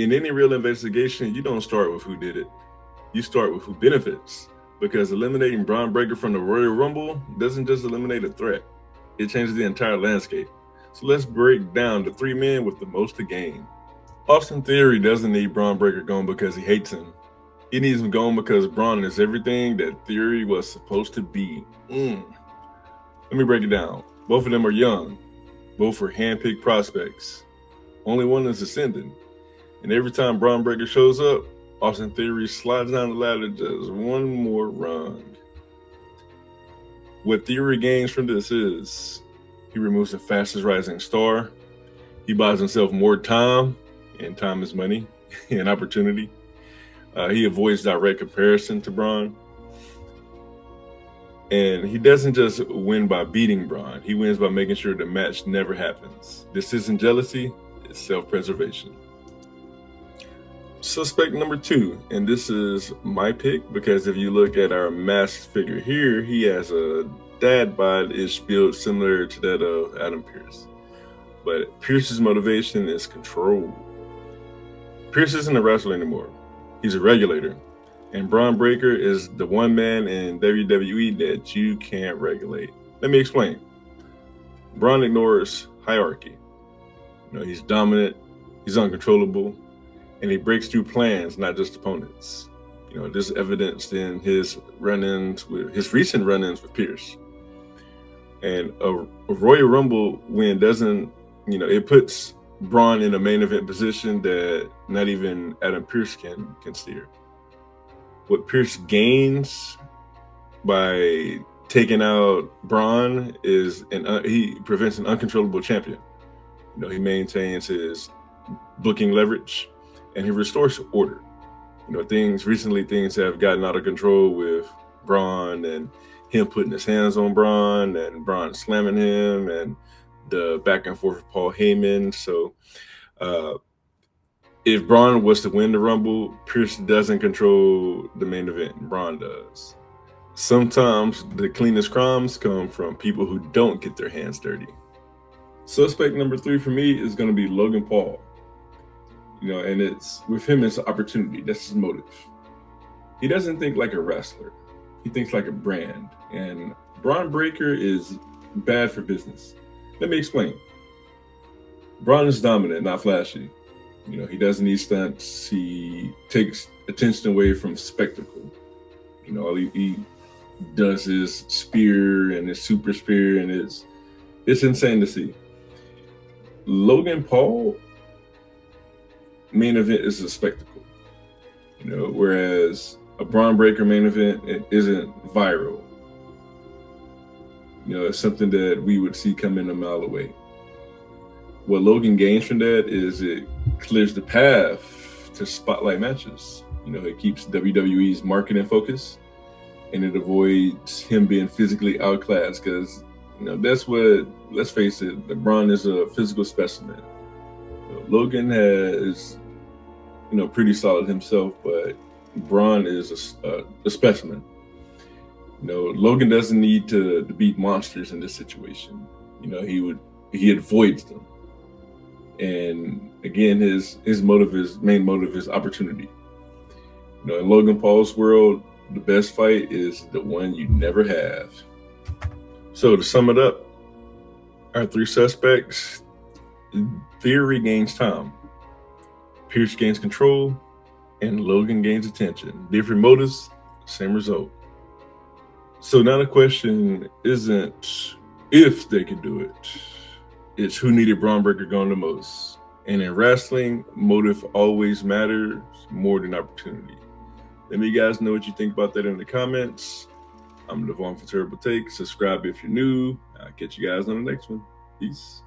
In any real investigation, you don't start with who did it. You start with who benefits. Because eliminating Bron Breakker from the Royal Rumble doesn't just eliminate a threat. It changes the entire landscape. So let's break down the three men with the most to gain. Austin Theory doesn't need Bron Breakker gone because he hates him. He needs him gone because Bron is everything that Theory was supposed to be. Let me break it down. Both of them are young. Both are handpicked prospects. Only one is ascending. And every time Bron Breakker shows up, Austin Theory slides down the ladder just one more rung. What Theory gains from this is he removes the fastest rising star. He buys himself more time, and time is money and opportunity. He avoids direct comparison to Bron. And he doesn't just win by beating Bron. He wins by making sure the match never happens. This isn't jealousy, it's self-preservation. Suspect number 2, and this is my pick because if you look at our masked figure here, he has a dad bod-ish build similar to that of Adam Pearce. But Pearce's motivation is control. Pearce isn't a wrestler anymore. He's a regulator. And Bron Breakker is the one man in WWE that you can't regulate. Let me explain. Bron ignores hierarchy. He's dominant, he's uncontrollable, and he breaks through plans, not just opponents. This is evidenced in his recent run-ins with Pearce. And a Royal Rumble win doesn't, it puts Bron in a main event position that not even Adam Pearce can steer. What Pearce gains by taking out Bron is he prevents an uncontrollable champion. He maintains his booking leverage and he restores order. Things have gotten out of control with Bron and him putting his hands on Bron and Bron slamming him and the back and forth with Paul Heyman. So if Bron was to win the Rumble, Pearce doesn't control the main event. Bron does. Sometimes the cleanest crimes come from people who don't get their hands dirty. Suspect number 3 for me is going to be Logan Paul. And it's with him, it's an opportunity. That's his motive. He doesn't think like a wrestler. He thinks like a brand. And Bron Breakker is bad for business. Let me explain. Bron is dominant, not flashy. He doesn't need stunts. He takes attention away from spectacle. He does his spear and his super spear, and it's insane to see. Logan Paul main event is a spectacle, whereas a Bron Breakker main event, it isn't viral. It's something that we would see coming a mile away. What Logan gains from that is it clears the path to spotlight matches. It keeps WWE's marketing focus, and it avoids him being physically outclassed because, that's what, let's face it, Bron is a physical specimen. Logan has, pretty solid himself, but Bron is a specimen. Logan doesn't need to beat monsters in this situation. He avoids them. And again, his main motive is opportunity. In Logan Paul's world, the best fight is the one you never have. So to sum it up, our 3 suspects: Theory gains time, Pearce gains control, and Logan gains attention. Different motives, same result. So now the question isn't if they could do it. It's who needed Bron Breakker gone the most. And in wrestling, motive always matters more than opportunity. Let me guys know what you think about that in the comments. I'm Devon for Terrible Take. Subscribe if you're new. I'll catch you guys on the next one. Peace.